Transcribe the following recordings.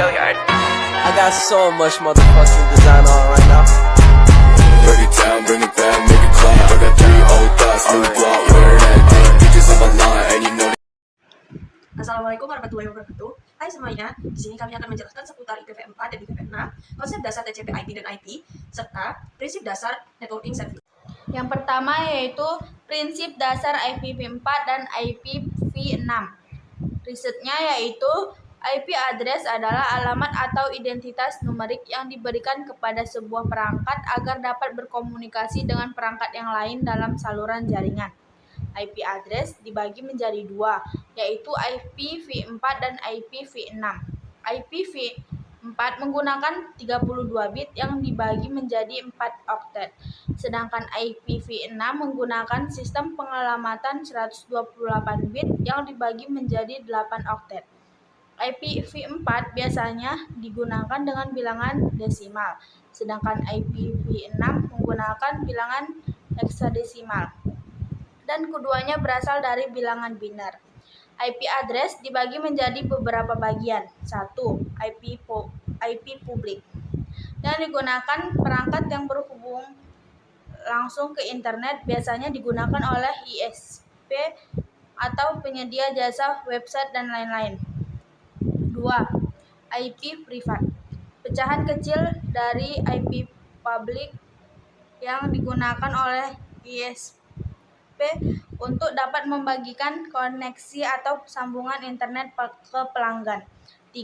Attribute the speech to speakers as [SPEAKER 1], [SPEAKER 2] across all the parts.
[SPEAKER 1] I got so much motherfucking design on right now.
[SPEAKER 2] Break it down, bring it back, make it clap. I got 3 old thoughts, new block, where that thing. Bitches on my line, and you know.
[SPEAKER 3] Assalamualaikum warahmatullahi wabarakatuh. Hai semuanya, di sini kami akan menjelaskan seputar IPv4 dan IPv6, konsep dasar TCP/IP dan IP, serta prinsip dasar networking service.
[SPEAKER 4] Yang pertama yaitu prinsip dasar IPv4 dan IPv6. Risetnya yaitu IP address adalah alamat atau identitas numerik yang diberikan kepada sebuah perangkat agar dapat berkomunikasi dengan perangkat yang lain dalam saluran jaringan. IP address dibagi menjadi dua, yaitu IPv4 dan IPv6. IPv4 menggunakan 32 bit yang dibagi menjadi 4 oktet, sedangkan IPv6 menggunakan sistem pengalamatan 128 bit yang dibagi menjadi 8 oktet. IPv4 biasanya digunakan dengan bilangan desimal, sedangkan IPv6 menggunakan bilangan heksadesimal, dan keduanya berasal dari bilangan biner. IP address dibagi menjadi beberapa bagian. 1. IP publik, yang digunakan perangkat yang berhubung langsung ke internet, biasanya digunakan oleh ISP atau penyedia jasa website dan lain-lain. 2. IP privat, pecahan kecil dari IP publik yang digunakan oleh ISP untuk dapat membagikan koneksi atau sambungan internet ke pelanggan. 3.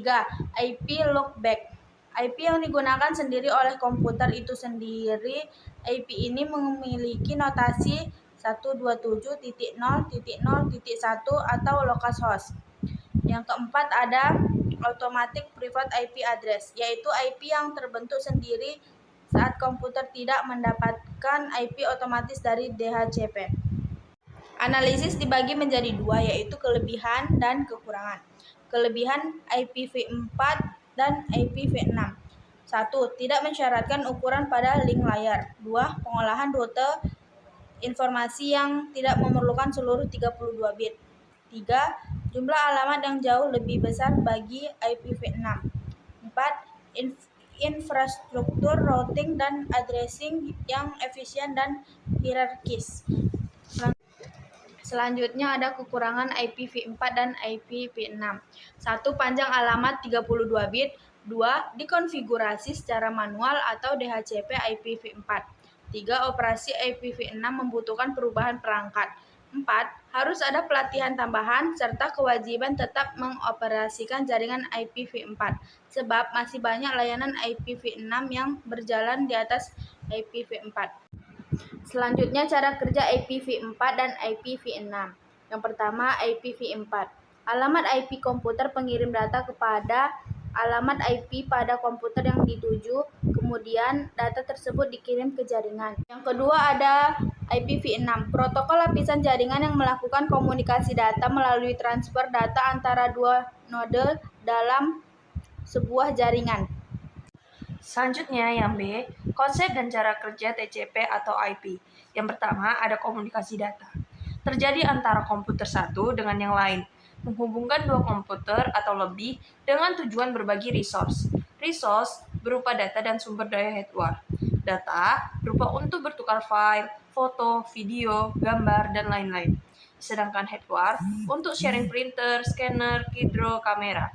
[SPEAKER 4] IP loopback, IP yang digunakan sendiri oleh komputer itu sendiri. IP ini memiliki notasi 127.0.0.1 atau localhost host. Yang keempat ada automatic private IP address, yaitu IP yang terbentuk sendiri saat komputer tidak mendapatkan IP otomatis dari DHCP. Analisis dibagi menjadi dua, yaitu kelebihan dan kekurangan. Kelebihan IPv4 dan IPv6. 1. Tidak mensyaratkan ukuran pada link layar. 2. Pengolahan rute informasi yang tidak memerlukan seluruh 32 bit. 3. Jumlah alamat yang jauh lebih besar bagi IPv6. 4. Infrastruktur routing dan addressing yang efisien dan hierarkis. Selanjutnya ada kekurangan IPv4 dan IPv6. 1. Panjang alamat 32 bit. 2. Dikonfigurasi secara manual atau DHCP IPv4. 3. Operasi IPv6 membutuhkan perubahan perangkat. 4. Harus ada pelatihan tambahan serta kewajiban tetap mengoperasikan jaringan IPv4, sebab masih banyak layanan IPv6 yang berjalan di atas IPv4. Selanjutnya cara kerja IPv4 dan IPv6. Yang pertama, IPv4. Alamat IP komputer pengirim data kepada alamat IP pada komputer yang dituju, kemudian data tersebut dikirim ke jaringan. Yang kedua ada IPv6, protokol lapisan jaringan yang melakukan komunikasi data melalui transfer data antara dua node dalam sebuah jaringan.
[SPEAKER 3] Selanjutnya yang B, konsep dan cara kerja TCP atau IP. Yang pertama ada komunikasi data. Terjadi antara komputer satu dengan yang lain, menghubungkan dua komputer atau lebih dengan tujuan berbagi resource. Resource berupa data dan sumber daya hardware. Data berupa untuk bertukar file, foto, video, gambar, dan lain-lain. Sedangkan hardware untuk sharing printer, scanner, hidro, kamera.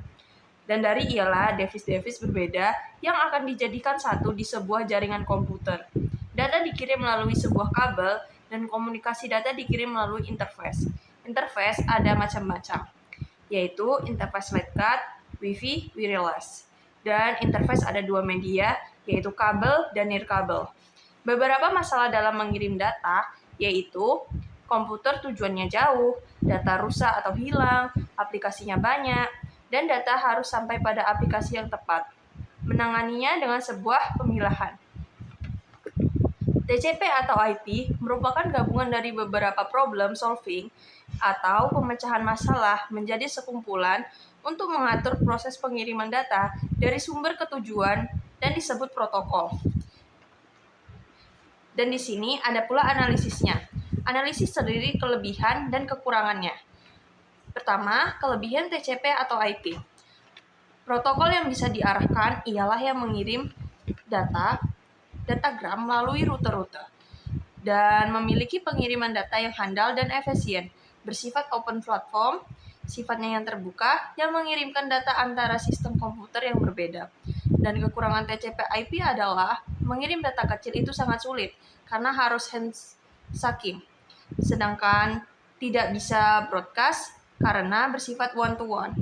[SPEAKER 3] Dan dari ialah device-device berbeda yang akan dijadikan satu di sebuah jaringan komputer. Data dikirim melalui sebuah kabel dan komunikasi data dikirim melalui interface. Interface ada macam-macam, yaitu interface Lightcard, Wi-Fi, wireless. Dan interface ada dua media, yaitu kabel dan nirkabel. Beberapa masalah dalam mengirim data, yaitu komputer tujuannya jauh, data rusak atau hilang, aplikasinya banyak, dan data harus sampai pada aplikasi yang tepat. Menanganinya dengan sebuah pemilahan. TCP atau IP merupakan gabungan dari beberapa problem solving atau pemecahan masalah menjadi sekumpulan untuk mengatur proses pengiriman data dari sumber ke tujuan dan disebut protokol. Dan di sini ada pula analisisnya. Analisis terdiri kelebihan dan kekurangannya. Pertama, kelebihan TCP atau IP. Protokol yang bisa diarahkan ialah yang mengirim datagram melalui rute-rute dan memiliki pengiriman data yang handal dan efisien, bersifat open platform, sifatnya yang terbuka, yang mengirimkan data antara sistem komputer yang berbeda. Dan kekurangan TCP/IP adalah mengirim data kecil itu sangat sulit karena harus handshaking, sedangkan tidak bisa broadcast karena bersifat one-to-one.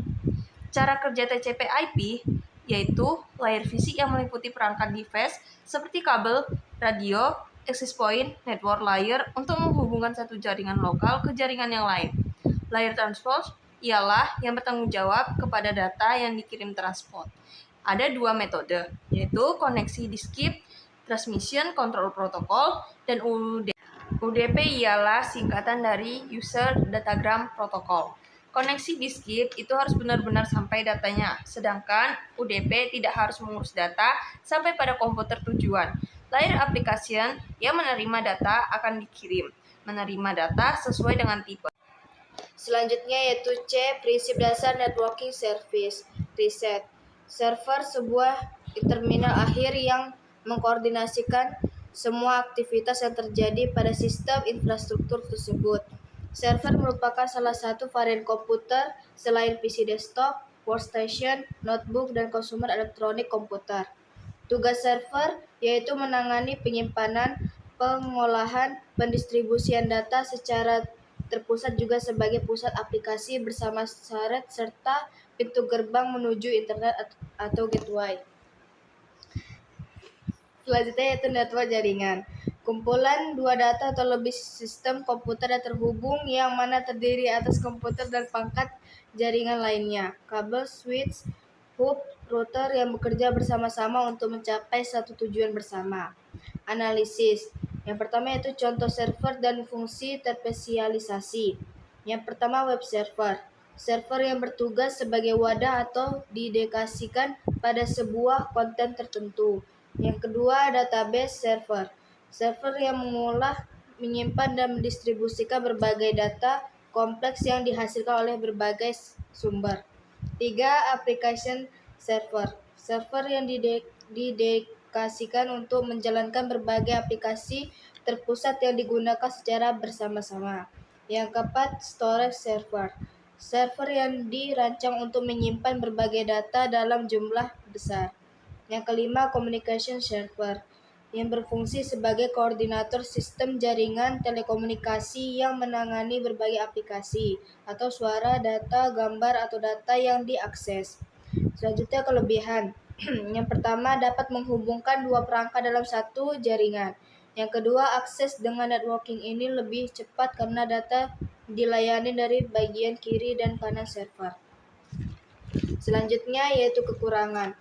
[SPEAKER 3] Cara kerja TCP/IP yaitu layer fisik yang meliputi perangkat device seperti kabel, radio, access point, network layer untuk menghubungkan satu jaringan lokal ke jaringan yang lain. Layer transport ialah yang bertanggung jawab kepada data yang dikirim transport. Ada dua metode, yaitu koneksi diskip, transmission control protocol, dan UDP. UDP ialah singkatan dari User Datagram Protocol. Koneksi diskip itu harus benar-benar sampai datanya, sedangkan UDP tidak harus mengurus data sampai pada komputer tujuan. Layer application yang menerima data akan dikirim, menerima data sesuai dengan tipe.
[SPEAKER 4] Selanjutnya yaitu C. Prinsip dasar networking service. Reset. Server sebuah terminal akhir yang mengkoordinasikan semua aktivitas yang terjadi pada sistem infrastruktur tersebut. Server merupakan salah satu varian komputer selain PC desktop, workstation, notebook, dan konsumer elektronik komputer. Tugas server yaitu menangani penyimpanan, pengolahan, pendistribusian data secara terpusat juga sebagai pusat aplikasi bersama shared serta pintu gerbang menuju internet atau gateway. Selanjutnya yaitu network jaringan. Kumpulan dua data atau lebih sistem komputer yang terhubung yang mana terdiri atas komputer dan pangkat jaringan lainnya. Kabel, switch, hub, router yang bekerja bersama-sama untuk mencapai satu tujuan bersama. Analisis. Yang pertama yaitu contoh server dan fungsi terspesialisasi. Yang pertama web server. Server yang bertugas sebagai wadah atau didedikasikan pada sebuah konten tertentu. Yang kedua database server. Server yang mengolah, menyimpan, dan mendistribusikan berbagai data kompleks yang dihasilkan oleh berbagai sumber. 3. Application server. Server yang didedikasikan untuk menjalankan berbagai aplikasi terpusat yang digunakan secara bersama-sama. Yang keempat, storage server. Server yang dirancang untuk menyimpan berbagai data dalam jumlah besar. Yang kelima, communication server, yang berfungsi sebagai koordinator sistem jaringan telekomunikasi yang menangani berbagai aplikasi atau suara, data, gambar, atau data yang diakses. Selanjutnya kelebihan. Yang pertama, dapat menghubungkan dua perangkat dalam satu jaringan. Yang kedua, akses dengan networking ini lebih cepat karena data dilayani dari bagian kiri dan kanan server. Selanjutnya yaitu kekurangan.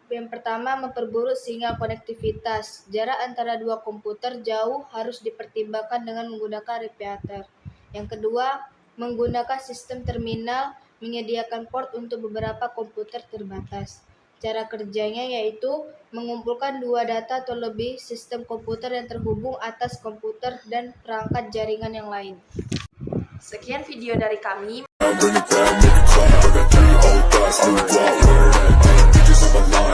[SPEAKER 4] Yang pertama, memperburuk sinyal konektivitas. Jarak antara dua komputer jauh harus dipertimbangkan dengan menggunakan repeater. Yang kedua, menggunakan sistem terminal menyediakan port untuk beberapa komputer terbatas. Cara kerjanya yaitu mengumpulkan dua data atau lebih sistem komputer yang terhubung atas komputer dan perangkat jaringan yang lain.
[SPEAKER 3] Sekian video dari kami.
[SPEAKER 2] Bring it down, make it clap. I got 3 old thoughts, new block, wearing that thing. Bitches on my line.